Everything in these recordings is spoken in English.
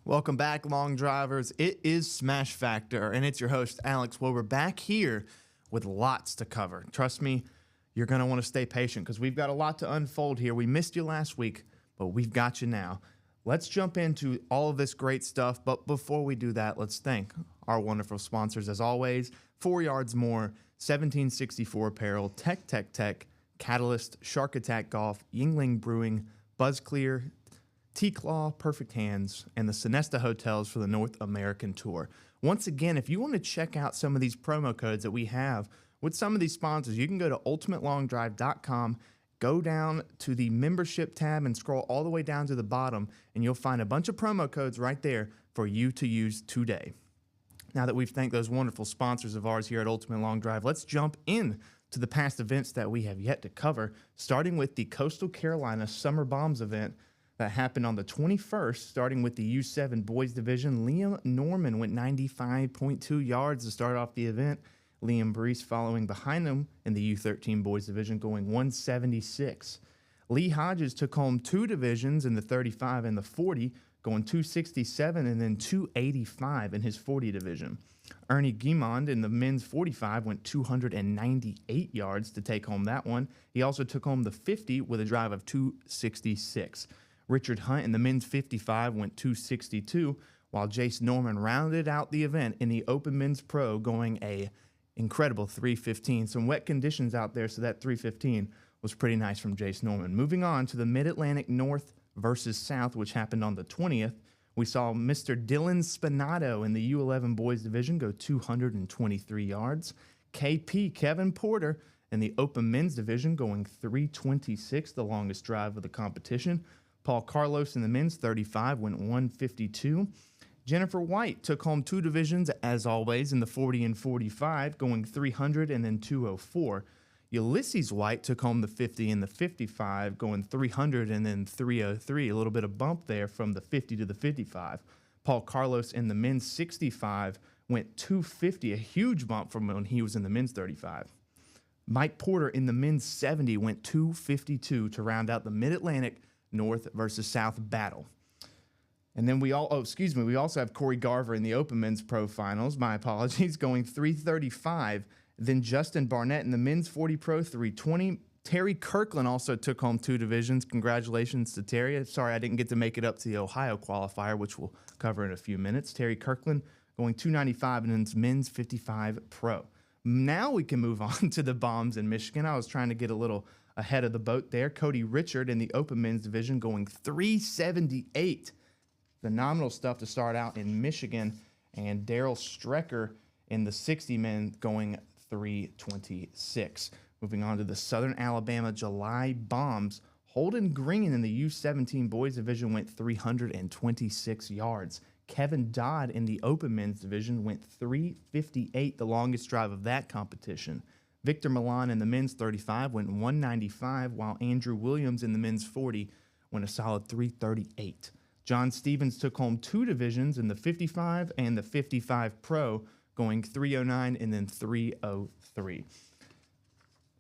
Welcome back, long drivers. It is Smash Factor, and it's your host, Alex. Well, we're back here with lots to cover. Trust me, you're going to want to stay patient because we've got a lot to unfold here. We missed you last week, but we've got you now. Let's jump into all of this great stuff, but before we do that, let's thank our wonderful sponsors, as always, 4 Yards More, 1764 Apparel, Tech, Catalyst, Shark Attack Golf, Yingling Brewing, BuzzClear, T-Claw, Perfect Hands, and the Sonesta Hotels for the North American Tour. Once again, if you want to check out some of these promo codes that we have with some of these sponsors, you can go to ultimatelongdrive.com, go down to the membership tab and scroll all the way down to the bottom, and you'll find a bunch of promo codes right there for you to use today. Now that we've thanked those wonderful sponsors of ours here at Ultimate Long Drive, let's jump in to the past events that we have yet to cover, starting with the Coastal Carolina Summer Bombs event that happened on the 21st, starting with the U7 Boys Division. Liam Norman went 95.2 yards to start off the event. Liam Brees following behind him in the U13 Boys Division, going 176. Lee Hodges took home two divisions in the 35 and the 40, going 267 and then 285 in his 40 division. Ernie Guimond in the men's 45 went 298 yards to take home that one. He also took home the 50 with a drive of 266. Richard Hunt in the men's 55 went 262, while Jace Norman rounded out the event in the Open Men's Pro, going a incredible 315. Some wet conditions out there, so that 315 was pretty nice from Jace Norman. Moving on to the Mid-Atlantic North versus South, which happened on the 20th, we saw Mr. Dylan Spinato in the U11 Boys Division go 223 yards. KP Kevin Porter in the Open Men's Division going 326, the longest drive of the competition. Paul Carlos in the men's 35 went 152. Jennifer White took home two divisions, as always, in the 40 and 45, going 300 and then 204. Ulysses White took home the 50 and the 55, going 300 and then 303. A little bit of bump there from the 50 to the 55. Paul Carlos in the men's 65 went 250, a huge bump from when he was in the men's 35. Mike Porter in the men's 70 went 252 to round out the Mid-Atlantic North versus South battle. And then we also have Corey Garver in the Open Men's Pro Finals. My apologies, going 335. Then Justin Barnett in the Men's 40 Pro 320. Terry Kirkland also took home two divisions. Congratulations to Terry. Sorry I didn't get to make it up to the Ohio qualifier, which we'll cover in a few minutes. Terry Kirkland going 295 in his Men's 55 Pro. Now we can move on to the bombs in Michigan. I was trying to get a little ahead of the boat there. Cody Richard in the Open Men's Division going 378. Phenomenal stuff to start out in Michigan. And Daryl Strecker in the 60 men going 326. Moving on to the Southern Alabama July Bombs. Holden Green in the U17 Boys Division went 326 yards. Kevin Dodd in the Open Men's Division went 358, the longest drive of that competition. Victor Milan in the men's 35 went 195, while Andrew Williams in the men's 40 went a solid 338. John Stevens took home two divisions in the 55 and the 55 Pro, going 309 and then 303.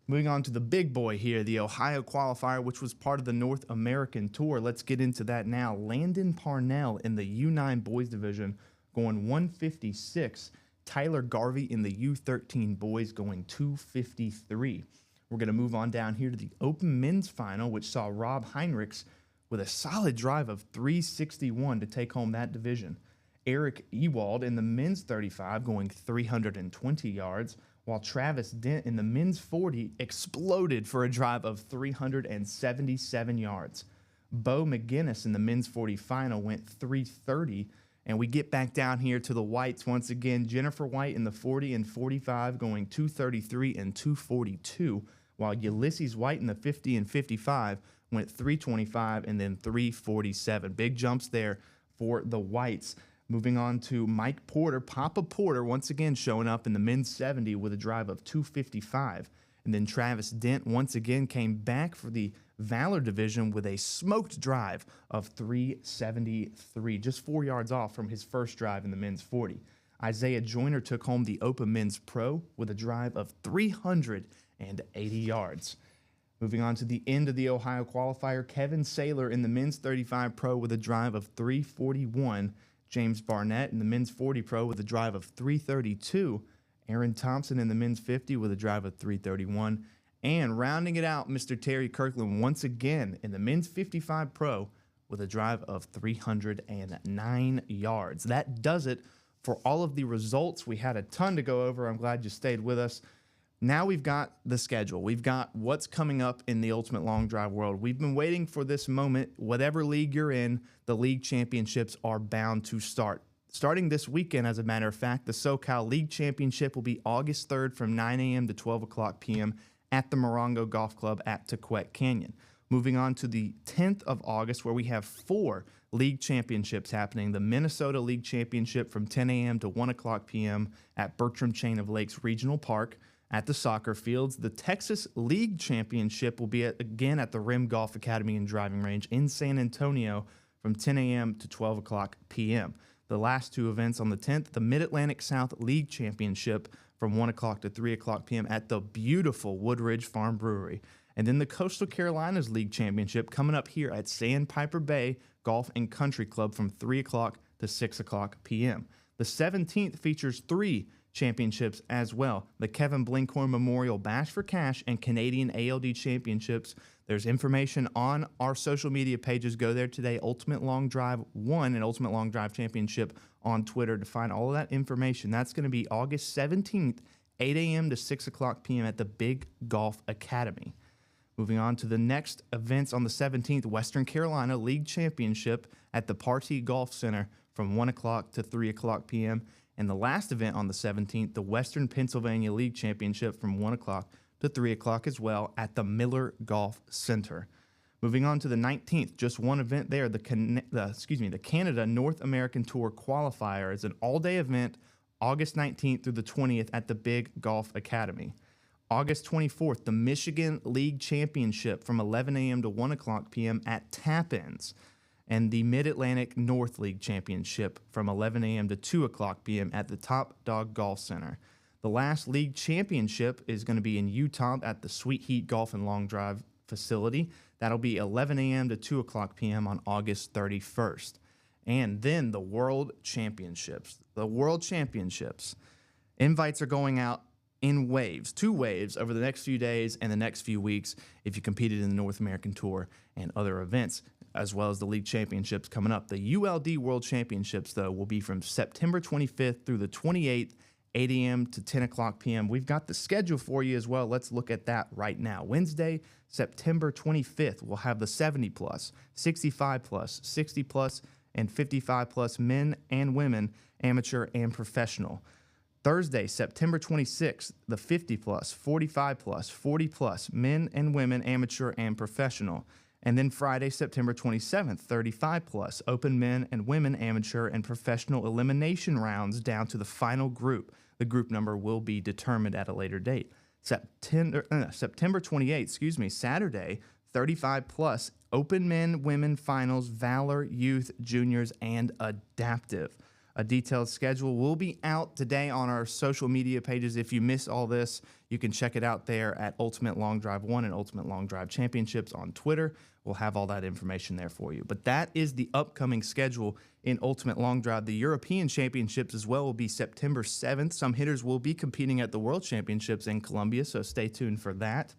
Moving on to the big boy here, the Ohio qualifier, which was part of the North American Tour. Let's get into that now. Landon Parnell in the U9 Boys Division going 156. Tyler Garvey in the U13 Boys going 253. We're going to move on down here to the Open Men's Final, which saw Rob Heinrichs with a solid drive of 361 to take home that division. Eric Ewald in the men's 35 going 320 yards, while Travis Dent in the men's 40 exploded for a drive of 377 yards. Bo McGinnis in the men's 40 final went 330, and we get back down here to the whites once again. Jennifer White in the 40 and 45 going 233 and 242, while Ulysses White in the 50 and 55 went 325 and then 347. Big jumps there for the whites. Moving on to Mike Porter. Papa Porter once again showing up in the men's 70 with a drive of 255. And then Travis Dent once again came back for the Valor division with a smoked drive of 373, just 4 yards off from his first drive in the men's 40. Isaiah Joyner took home the Open Men's Pro with a drive of 380 yards. Moving on to the end of the Ohio qualifier, Kevin Saylor in the men's 35 Pro with a drive of 341. James Barnett in the men's 40 pro with a drive of 332. Aaron Thompson in the men's 50 with a drive of 331. And rounding it out, Mr. Terry Kirkland once again in the men's 55 pro with a drive of 309 yards. That does it for all of the results. We had a ton to go over. I'm glad you stayed with us. Now we've got the schedule. We've got what's coming up in the Ultimate Long Drive world. We've been waiting for this moment. Whatever league you're in, the league championships are bound to start. Starting this weekend, as a matter of fact, the SoCal League Championship will be August 3rd from 9 a.m. to 12 o'clock p.m. at the Morongo Golf Club at Tequette Canyon. Moving on to the 10th of August, where we have 4 league championships happening. The Minnesota League Championship from 10 a.m. to 1 o'clock p.m. at Bertram Chain of Lakes Regional Park at the soccer fields. The Texas League Championship will be again at the Rim Golf Academy and Driving Range in San Antonio from 10 a.m. to 12 o'clock p.m. The last 2 events on the 10th, the Mid-Atlantic South League Championship from 1 o'clock to 3 o'clock p.m. at the beautiful Woodridge Farm Brewery. And then the Coastal Carolinas League Championship coming up here at Sandpiper Bay Golf and Country Club from 3 o'clock to 6 o'clock p.m. The 17th features 3 championships as well. The Kevin Blinkhorn Memorial Bash for Cash and Canadian ALD Championships. There's information on our social media pages. Go there today. Ultimate Long Drive 1 and Ultimate Long Drive Championship on Twitter to find all of that information. That's going to be August 17th, 8 a.m. to 6 o'clock p.m. at the Big Golf Academy. Moving on to the next events on the 17th, Western Carolina League Championship at the Partee Golf Center from 1 o'clock to 3 o'clock p.m. And the last event on the 17th, the Western Pennsylvania League Championship from 1 o'clock to 3 o'clock as well at the Miller Golf Center. Moving on to the 19th, just one event there, the Canada North American Tour Qualifier is an all-day event August 19th through the 20th at the Big Golf Academy. August 24th, the Michigan League Championship from 11 a.m. to 1 o'clock p.m. at Tappan's, and the Mid-Atlantic North League Championship from 11 a.m. to 2 o'clock p.m. at the Top Dog Golf Center. The last league championship is going to be in Utah at the Sweet Heat Golf and Long Drive facility. That'll be 11 a.m. to 2 o'clock p.m. on August 31st. And then the World Championships. The World Championships. Invites are going out in waves, 2 waves over the next few days and the next few weeks if you competed in the North American Tour and other events, as well as the league championships coming up. The ULD World Championships, though, will be from September 25th through the 28th, 8 a.m. to 10 o'clock p.m. We've got the schedule for you as well. Let's look at that right now. Wednesday, September 25th, we'll have the 70+, 65+, 60+, and 55+ men and women, amateur and professional. Thursday, September 26th, the 50+, 45+, 40+, men and women, amateur and professional. And then Friday, September 27th, 35+, open men and women, amateur and professional elimination rounds down to the final group. The group number will be determined at a later date. September 28th, Saturday, 35+, open men, women finals, Valor, Youth, Juniors, and Adaptive. A detailed schedule will be out today on our social media pages. If you miss all this, you can check it out there at Ultimate Long Drive 1 and Ultimate Long Drive Championships on Twitter. We'll have all that information there for you. But that is the upcoming schedule in Ultimate Long Drive. The European Championships as well will be September 7th. Some hitters will be competing at the World Championships in Colombia, so stay tuned for that.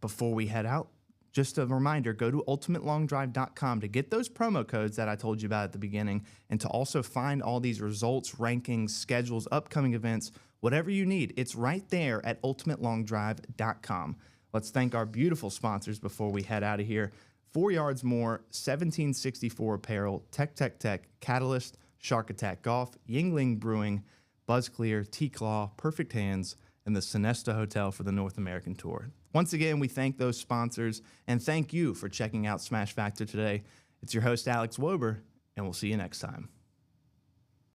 Before we head out, just a reminder, go to ultimatelongdrive.com to get those promo codes that I told you about at the beginning and to also find all these results, rankings, schedules, upcoming events, whatever you need. It's right there at ultimatelongdrive.com. Let's thank our beautiful sponsors before we head out of here. 4 Yards More, 1764 Apparel, Tech, Catalyst, Shark Attack Golf, Yingling Brewing, Buzz Clear, T-Claw, Perfect Hands, and the Sonesta Hotel for the North American Tour. Once again, we thank those sponsors and thank you for checking out Smash Factor today. It's your host, Alex Wober, and we'll see you next time.